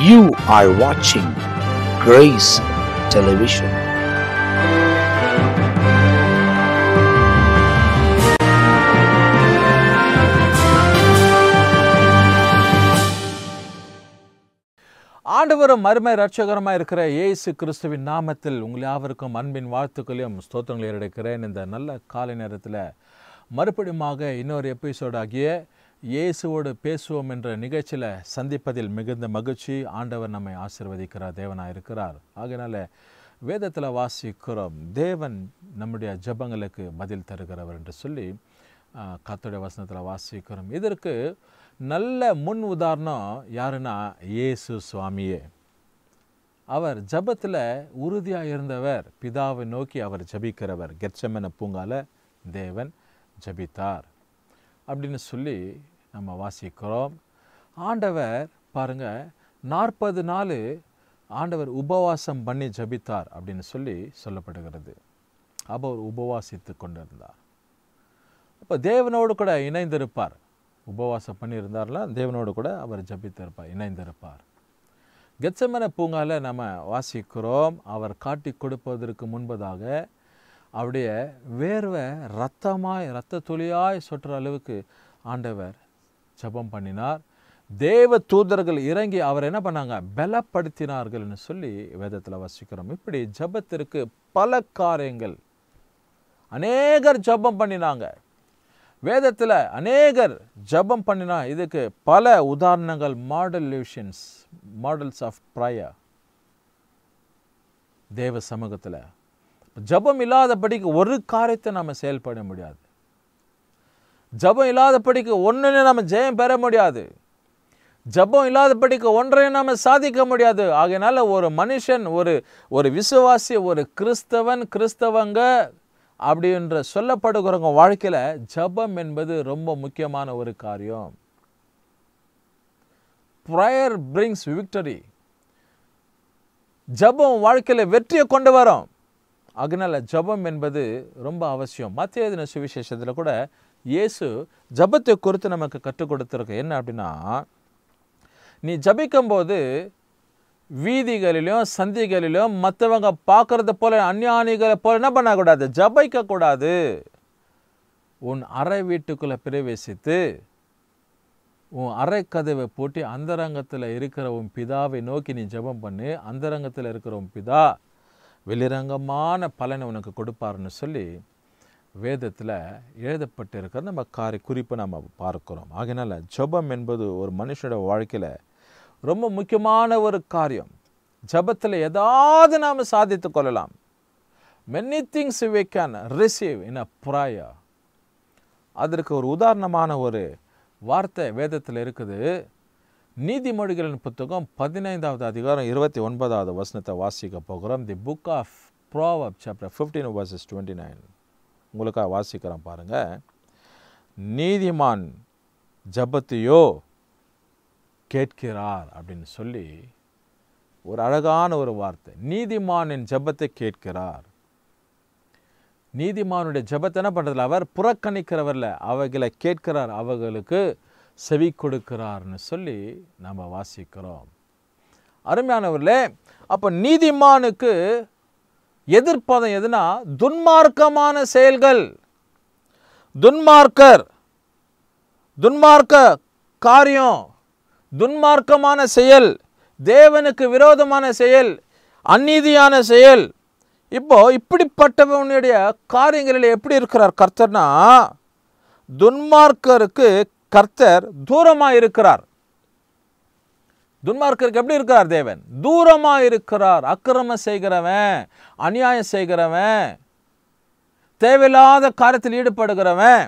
You are watching Grace Television. ஆண்டவரும் மறுமை இரட்சகருமாய் இருக்கிற இயேசு கிறிஸ்துவின் நாமத்தில் உங்கள் யாவருக்கும் அன்பின் வாழ்த்துக்களையும் ஸ்தோத்திரங்களையும் எடுக்கிறேன். இந்த நல்ல காலை நேரத்தில் மறுபடியுமாக இன்னொரு எபிசோடாகிய இயேசுவோடு பேசுவோம் என்ற நிகழ்ச்சியில் சந்திப்பதில் மிகுந்த மகிழ்ச்சி. ஆண்டவர் நம்மை ஆசீர்வதிக்கிறார், தேவனாக இருக்கிறார். ஆகையினால வேதத்தில் வாசிக்கிறோம், தேவன் நம்முடைய ஜெபங்களுக்கு பதில் தருகிறவர் என்று சொல்லி கர்த்தருடைய வசனத்தில் வாசிக்கிறோம். இதற்கு நல்ல முன் உதாரணம் யாருன்னா இயேசு சுவாமியே. அவர் ஜபத்தில் உறுதியாக இருந்தவர், பிதாவை நோக்கி அவர் ஜபிக்கிறவர். கெத்செமனே பூங்கால தேவன் ஜபித்தார் அப்படின்னு சொல்லி நம்ம வாசிக்கிறோம். ஆண்டவர் பாருங்க 40 நாள் ஆண்டவர் உபவாசம் பண்ணி ஜபித்தார் அப்படின்னு சொல்லி சொல்லப்படுகிறது. அவர் உபவாசித்து கொண்டிருந்தார். அப்போ தேவனோடு கூட இணைந்திருப்பார். உபவாசம் பண்ணியிருந்தார்ல, தேவனோடு கூட அவர் ஜபித்திருப்பார், இணைந்திருப்பார். கெத்செமனே பூங்கால நம்ம வாசிக்கிறோம், அவர் காட்டி கொடுப்பதற்கு முன்பதாக அவருடைய வேர்வை இரத்த துளியாய் சொட்டுற அளவுக்கு ஆண்டவர் ஜபம் பண்ணினார். தேவ தூதர்கள் இறங்கி அவர் என்ன பண்ணாங்க, பலப்படுத்தினார்கள்னு சொல்லி வேதத்தில் வாசிக்கிறோம். இப்படி ஜபத்திற்கு பல காரியங்கள், அநேகர் ஜபம் பண்ணினாங்க. வேதத்தில் அநேகர் ஜபம் பண்ணினா இதுக்கு பல உதாரணங்கள், மாடல்ஸ் ஆஃப் ப்ரேயர். தேவ சமூகத்தில் ஜபம் இல்லாதபடிக்கு ஒரு காரியத்தை நம்ம செயல்பட முடியாது. ஜபம் இல்லாதபடிக்கு ஒன்றுன்னு நம்ம ஜெயம் பெற முடியாது. ஜபம் இல்லாதபடிக்கு ஒன்றையும் நம்ம சாதிக்க முடியாது. ஆகையினால ஒரு மனுஷன், ஒரு விசுவாசி, ஒரு கிறிஸ்தவங்க அப்படின்ற சொல்லப்படுகிறவங்க வாழ்க்கையில் ஜபம் என்பது ரொம்ப முக்கியமான ஒரு காரியம். Prayer brings victory. ஜபம் வாழ்க்கையில் வெற்றியை கொண்டு வரும். அதனால ஜபம் என்பது ரொம்ப அவசியம். மத்திய எழுதின சுவிசேஷத்தில் கூட இயேசு ஜபத்தை குறித்து நமக்கு கற்றுக் கொடுத்துருக்கு. என்ன அப்படின்னா, நீ ஜபிக்கும் போது வீதிகளிலும் சந்திகளிலும் மற்றவங்க பார்க்கறது போல, அஞ்ஞானிகளை போல என்ன பண்ணக்கூடாது, ஜபிக்க கூடாது. உன் அறை வீட்டுக்குள்ளே பிரவேசித்து உன் அறை கதவை போட்டு அந்தரங்கத்தில் இருக்கிற உன் பிதாவை நோக்கி நீ ஜபம் பண்ணு. அந்தரங்கத்தில் இருக்கிற உன் பிதா வெளிரங்கமான பலனை உனக்கு கொடுப்பாருன்னு சொல்லி வேதத்தில் எழுதப்பட்டு இருக்கிற நம்ம குறிப்பை நம்ம பார்க்கிறோம். ஆகையினால ஜபம் என்பது ஒரு மனுஷனோட வாழ்க்கையில் ரொம்ப முக்கியமான ஒரு காரியம். ஜபத்தில் ஏதாவது நாம் சாதித்து கொள்ளலாம். many things we can receive in a prayer. அதற்கு ஒரு உதாரணமான ஒரு வார்த்தை வேதத்தில் இருக்குது. நீதிமொழிகளின் புத்தகம் 15வது அதிகாரம் 29வது வசனத்தை வாசிக்க போகிறோம். The book of Proverbs chapter 15 verses 29 உங்களுக்காக வாசிக்கிறோம் பாருங்க. நீதிமான் ஜபத்தையோ கேட்கிறார் அப்படின்னு சொல்லி ஒரு அழகான ஒரு வார்த்தை. நீதிமானின் ஜபத்தை கேட்கிறார். நீதிமானுடைய ஜபத்தை என்ன பண்றதில்ல, அவர் புறக்கணிக்கிறவர்ல, அவைகளை கேட்கிறார், அவர்களுக்கு செவி கொடுக்கிறார்னு சொல்லி நம்ம வாசிக்கிறோம். அருமையானவர்களே, அப்போ நீதிமானுக்கு எதிர்ப்பதம் எதுனா துன்மார்க்கமான செயல்கள். துன்மார்க்க காரியம், துன்மார்க்கமான செயல், தேவனுக்கு விரோதமான செயல், அநீதியான செயல். இப்போ இப்படிப்பட்டவனுடைய காரியங்களில் எப்படி இருக்கிறார் கர்த்தர்னா, துன்மார்க்கருக்கு கர்த்தர் தூரமாக இருக்கிறார். துன்மார்க்கருக்கு எப்படி இருக்கிறார் தேவன்? தூரமாக இருக்கிறார். அக்கிரமம் செய்கிறவன், அநியாயம் செய்கிறவன், தேவையில்லாத காரியத்தில் ஈடுபடுகிறவன்,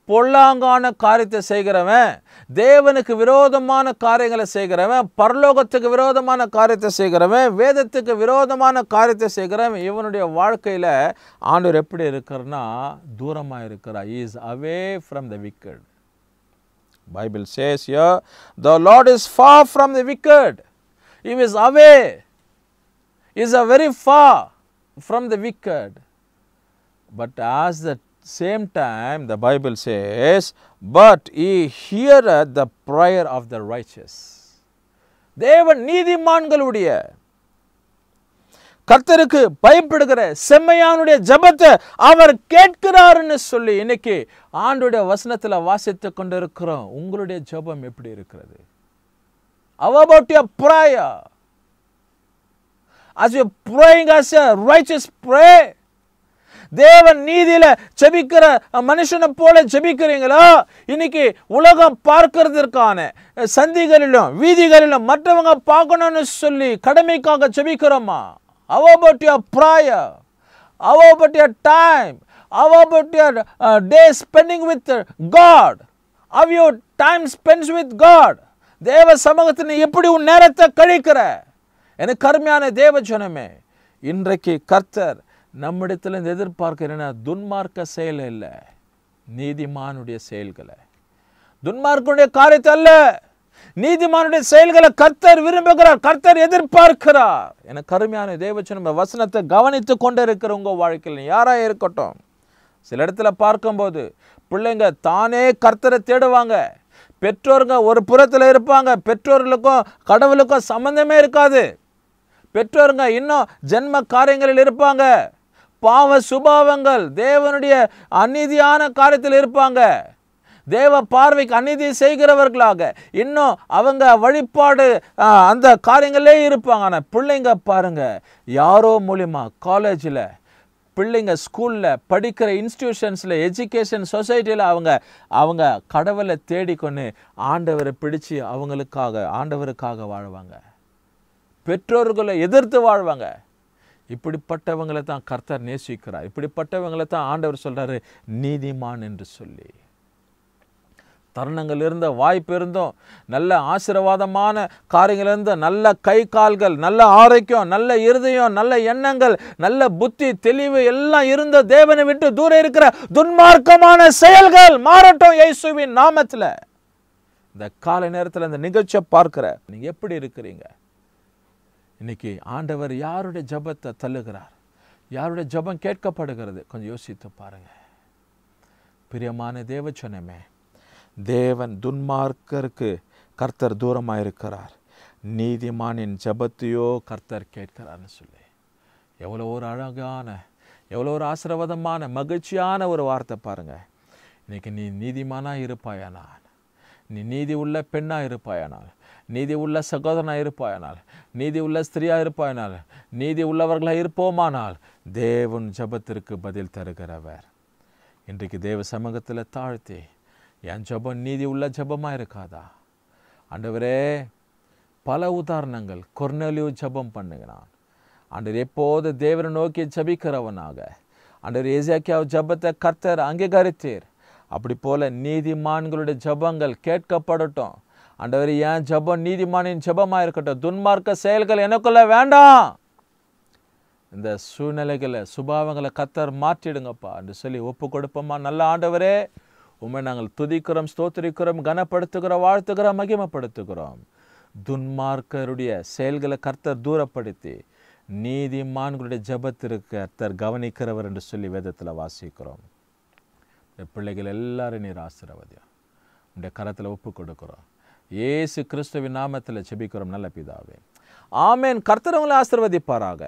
பொல்லாங்கான காரியத்தை செய்கிறவன், தேவனுக்கு விரோதமான காரியங்களை செய்கிறவன், பரலோகத்துக்கு விரோதமான காரியத்தை செய்கிறவன், வேதத்துக்கு விரோதமான காரியத்தை செய்கிறவன், இவனுடைய வாழ்க்கையில் ஆண்டவர் எப்படி இருக்கிறன்னா தூரமாக இருக்கிறார். He is away from the wicked. Bible says here, the Lord is far from the wicked. He is away. He is very far from the wicked. But as the same time the Bible says, but he heareth the prayer of the righteous. தேவன் நீதிமான்களுடைய கர்த்தருக்கு பயப்படுகிற செம்மையானுடைய ஜெபத்தை அவர் கேட்கிறாருன்னு சொல்லி இன்னைக்கு ஆண்டுடைய வசனத்துல வாசித்து கொண்டிருக்கிறோம். உங்களுடைய ஜெபம் எப்படி இருக்கிறது? How about your prayer? As you praying as a righteous pray, தேவன் நீதியில ஜெபிக்கிற மனுஷனை போல ஜெபிக்கிறீங்களா? இன்னைக்கு உலகம் பார்க்கிறதற்கான சந்திகளிலும் வீதிகளிலும் மற்றவங்க பார்க்கணும்னு சொல்லி கடமைக்காக ஜெபிக்கிறோமா? How about your prayer? How about your time? How about your day spending with God? How your time spends with God? தேவ சமூகத்தில் எப்படி உன் நேரத்தை கழிக்கிற? எனக்கு அருமையான தேவ ஜனமே, இன்றைக்கு கர்த்தர் நம்மிடத்துல எதிர்பார்க்கிற துன்மார்க்க செயல் இல்லை, நீதிமானுடைய செயல்களை. துன்மார்க்குடைய காரியத்தை அல்ல, நீதிமானுடைய செயல்களை கர்த்தர் விரும்புகிறார், கர்த்தர் எதிர்பார்க்கிறார். எனக்கு அருமையான தேவச்சனம் வசனத்தை கவனித்து கொண்டே இருக்கிற உங்க வாழ்க்கையில் யாரா இருக்கட்டும், சில இடத்துல பார்க்கும்போது பிள்ளைங்க தானே கர்த்தரை தேடுவாங்க. பெற்றோருங்க ஒரு புறத்தில் இருப்பாங்க, பெற்றோர்களுக்கும் கடவுளுக்கும் சம்பந்தமே இருக்காது. பெற்றோருங்க இன்னும் ஜென்ம காரியங்களில் இருப்பாங்க, பாவ சுபாவங்கள் தேவனுடைய அநீதியான காரியத்தில் இருப்பாங்க, தேவ பார்வைக்கு அநீதி செய்கிறவர்களாக இன்னும் அவங்க வழிபாடு அந்த காரியங்களே இருப்பாங்க. ஆனால் பிள்ளைங்க பாருங்க, யாரோ மூலியமா காலேஜில் பிள்ளைங்க ஸ்கூலில் படிக்கிற இன்ஸ்டிடியூஷன்ஸில் எஜுகேஷன் சொசைட்டியில் அவங்க கடவுளை தேடிக்கொண்டு ஆண்டவரை பிடிச்சு ஆண்டவருக்காக வாழ்வாங்க, பெற்றோர்களை எதிர்த்து வாழ்வாங்க. இப்படிப்பட்டவங்களை தான் கர்த்தர் நேசிக்கிறார், இப்படிப்பட்டவங்களை தான் ஆண்டவர் சொல்றாரு நீதிமான் என்று சொல்லி. தருணங்கள் இருந்த வாய்ப்பு இருந்தும் நல்ல ஆசீர்வாதமான காரியங்கள் இருந்த நல்ல கை கால்கள், நல்ல ஆரோக்கியம், நல்ல இருதயம், நல்ல எண்ணங்கள், நல்ல புத்தி தெளிவு எல்லாம் இருந்த தேவனை விட்டு தூரம் இருக்கிற துன்மார்க்கமான செயல்கள் மாறட்டும் இயேசுவின் நாமத்துல. இந்த காலை நேரத்தில் இந்த நிகழ்ச்சியை பார்க்கிற நீங்க எப்படி இருக்கிறீங்க? இன்னைக்கு ஆண்டவர் யாருடைய ஜெபத்தை தள்ளுகிறார், யாருடைய ஜெபம் கேட்கப்படுகிறது? கொஞ்சம் யோசித்து பாருங்க. பிரியமான தேவச்சனமே, தேவன் துன்மார்க்கருக்கு கர்த்தர் தூரமாக இருக்கிறார், நீதிமானின் ஜெபத்தையோ கர்த்தர் கேட்கிறார்னு சொல்லி எவ்வளோ ஒரு அழகான, எவ்வளோ ஒரு ஆசீர்வாதமான மகிழ்ச்சியான ஒரு வார்த்தை பாருங்க. இன்னைக்கு நீ நீதிமானாக இருப்பாயானால், நீ நீதி உள்ள பெண்ணாக இருப்பாயானால், நீதி உள்ள சகோதரனாக இருப்பாயானால், நீதி உள்ள ஸ்திரியாக இருப்பாயானால், நீதி உள்ளவர்களாக இருப்போமானால் தேவன் ஜெபத்திற்கு பதில் தருகிறவர். இன்றைக்கு தேவ சமூகத்தில் தாழ்த்தி என் ஜெபம் நீதி உள்ள ஜெபமாக இருக்காதா? ஆண்டவரே, பல உதாரணங்கள். கொர்நேலியு ஜெபம் பண்ணுகிறான். ஆண்டவர் எப்போது தேவனை நோக்கி ஜெபிக்கிறவனாக, ஆண்டவர் எசேக்கியா ஜெபத்தை கர்த்தர் அங்கீகரித்தீர். அப்படி போல நீதிமான்களுடைய ஜெபங்கள் கேட்கப்படட்டும். ஆண்டவர் என் ஜெபம் நீதிமானின் ஜெபமாக இருக்கட்டும், துன்மார்க்க செயல்கள் எனக்குள்ள வேண்டாம். இந்த சூழ்நிலைகளை சுபாவங்களை கர்த்தர் மாற்றிடுங்கப்பா என்று சொல்லி ஒப்பு கொடுப்போமா? நல்ல ஆண்டவரே, உம்மை நாங்கள் துதிக்கிறோம், ஸ்தோத்திரிக்கிறோம், கனப்படுத்துகிறோம், வாழ்த்துகிறோம், மகிமைப்படுத்துகிறோம். துன்மார்க்கருடைய செயல்களை கர்த்தர் தூரப்படுத்தி நீதிமான்களுடைய ஜெபத்திற்கு கர்த்தர் கவனிக்கிறவர் என்று சொல்லி வேதத்தில் வாசிக்கிறோம். பிள்ளைகள் எல்லாரும் நீர் ஆசீர்வதியும் உடைய கரத்தில் ஒப்பு கொடுக்கிறோம். இயேசு கிறிஸ்துவின் நாமத்தில் ஜெபிக்கிறோம் நல்ல பிதாவே, ஆமென். கர்த்தர் உங்களை ஆசீர்வதிப்பாராக.